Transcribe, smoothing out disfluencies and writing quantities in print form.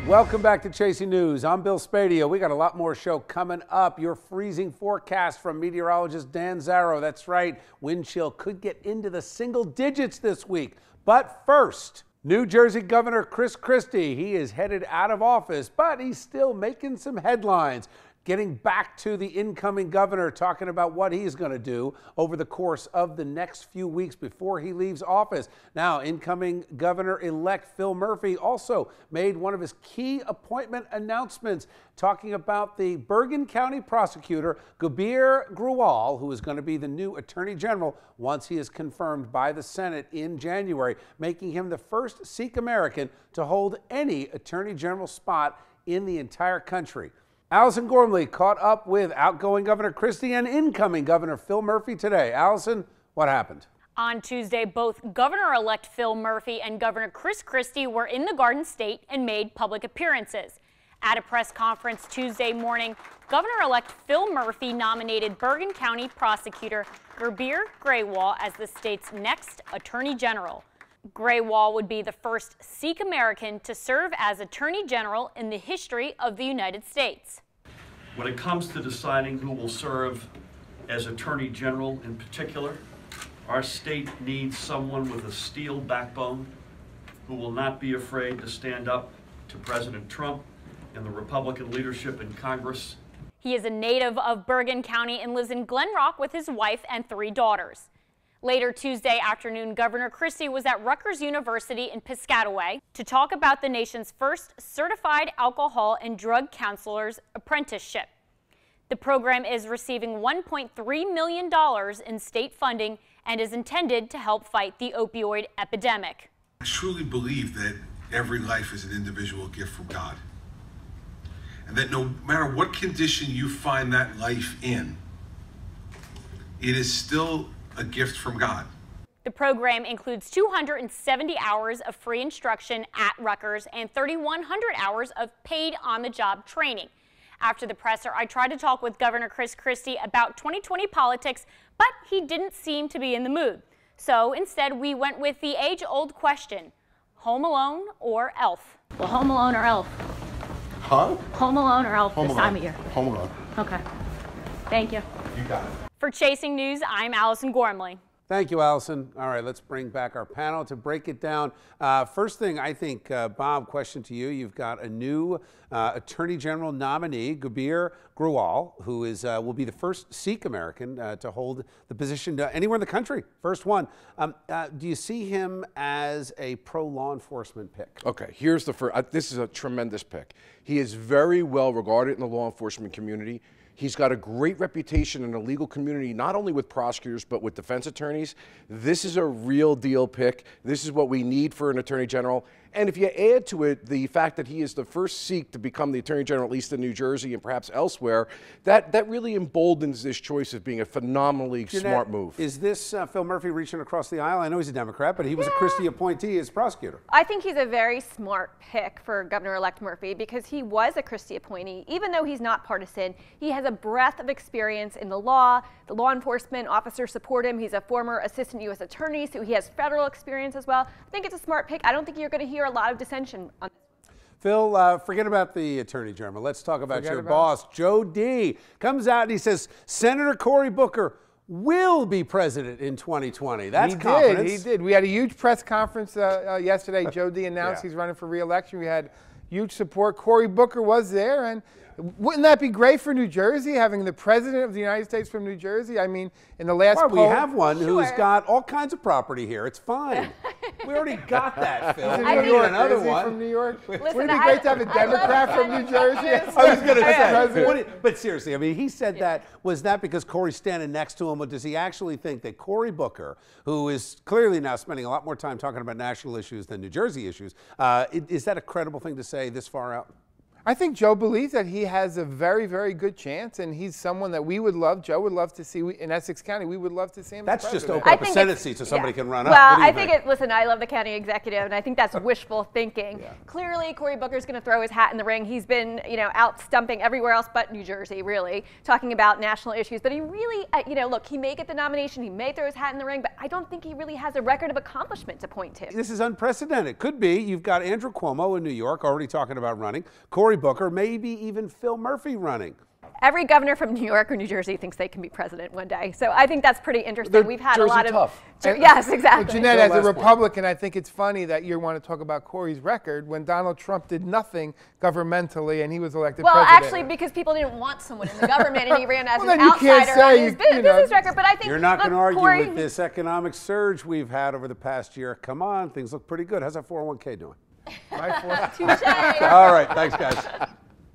Welcome back to Chasing News. I'm Bill Spadio. We got a lot more show coming up. Your freezing forecast from meteorologist Dan Zarrow. That's right, wind chill could get into the single digits this week. But first, New Jersey Governor Chris Christie. He is headed out of office, but he's still making some headlines. Getting back to the incoming governor, talking about what he's going to do over the course of the next few weeks before he leaves office. Now, incoming Governor-elect Phil Murphy also made one of his key appointment announcements, talking about the Bergen County prosecutor, Gurbir Grewal, who is going to be the new Attorney General once he is confirmed by the Senate in January, making him the first Sikh American to hold any Attorney General spot in the entire country. Allison Gormley caught up with outgoing Governor Christie and incoming Governor Phil Murphy today. Allison, what happened? On Tuesday, both Governor-elect Phil Murphy and Governor Chris Christie were in the Garden State and made public appearances. At a press conference Tuesday morning, Governor-elect Phil Murphy nominated Bergen County prosecutor Gurbir Grewal as the state's next Attorney General. Grewal would be the first Sikh American to serve as Attorney General in the history of the United States. When it comes to deciding who will serve as Attorney General in particular, our state needs someone with a steel backbone who will not be afraid to stand up to President Trump and the Republican leadership in Congress. He is a native of Bergen County and lives in Glen Rock with his wife and 3 daughters. Later Tuesday afternoon, Governor Christie was at Rutgers University in Piscataway to talk about the nation's first certified alcohol and drug counselor's apprenticeship. The program is receiving $1.3 million in state funding and is intended to help fight the opioid epidemic. I truly believe that every life is an individual gift from God, and that no matter what condition you find that life in, it is still a gift from God. The program includes 270 hours of free instruction at Rutgers and 3,100 hours of paid on-the-job training. After the presser, I tried to talk with Governor Chris Christie about 2020 politics, but he didn't seem to be in the mood. So instead, we went with the age-old question, Home Alone or Elf? Well, Home Alone or Elf? Huh? Home Alone or Elf Home this Alone. time of year? Home Alone. Okay. Thank you. You got it. For Chasing News, I'm Allison Gormley. Thank you, Allison. All right, let's bring back our panel to break it down. First thing, I think, Bob, question to you. You've got a new Attorney General nominee, Gurbir Grewal, who is will be the first Sikh American to hold the position anywhere in the country. First one. Do you see him as a pro-law enforcement pick? Okay, here's the first. This is a tremendous pick. He is very well regarded in the law enforcement community. He's got a great reputation in the legal community, not only with prosecutors, but with defense attorneys. This is a real deal pick. This is what we need for an attorney general. And if you add to it the fact that he is the first Sikh to become the attorney general, at least in New Jersey and perhaps elsewhere, that really emboldens this choice as being a phenomenally smart move. Is this Phil Murphy reaching across the aisle? I know he's a Democrat, but he was a Christie appointee as prosecutor. I think he's a very smart pick for Governor-elect Murphy because he was a Christie appointee. Even though he's not partisan, he has a breadth of experience in the law. The law enforcement officers support him. He's a former assistant U.S. attorney, so he has federal experience as well. I think it's a smart pick. I don't think you're going to hear a lot of dissension on this. Phil, forget about the Attorney General. Let's talk about your boss. Joe D. comes out and he says Senator Cory Booker will be president in 2020. That's confidence. He did. We had a huge press conference yesterday. Joe D. announced he's running for re-election. We had huge support. Cory Booker was there, and wouldn't that be great for New Jersey, having the president of the United States from New Jersey? I mean, in the last poll, we have one who's got all kinds of property here. It's fine. We already got that, Phil. He's I New need York. another Is one. He from New York? Listen, Wouldn't it be great to have a Democrat from New Jersey? I was going to say, but seriously, I mean, he said that. Was that because Cory's standing next to him, or does he actually think that Cory Booker, who is clearly now spending a lot more time talking about national issues than New Jersey issues, is that a credible thing to say this far out? I think Joe believes that he has a very, very good chance, and he's someone that we would love. Joe would love to see in Essex County. We would love to see him. That's as just president. open up a Senate seat so somebody can run up. Well, I think listen, I love the county executive, and I think that's wishful thinking. Clearly, Cory Booker's going to throw his hat in the ring. He's been, out stumping everywhere else but New Jersey, really, talking about national issues. But he really, look, he may get the nomination, he may throw his hat in the ring, but I don't think he really has a record of accomplishment to point to. This is unprecedented. Could be. You've got Andrew Cuomo in New York already talking about running. Cory Booker, maybe even Phil Murphy running. Every governor from New York or New Jersey thinks they can be president one day. So I think that's pretty interesting. We've had Jersey a lot of tough. Yes, exactly. Well, Jeanette, as a Republican, I think it's funny that you want to talk about Cory's record when Donald Trump did nothing governmentally and he was elected president. Well, actually, because people didn't want someone in the government and he ran as Well, an outsider on his business record. But I think you're not going to argue Cory, with this economic surge we've had over the past year. Come on, things look pretty good. How's that 401k doing? My touche. All right, thanks, guys.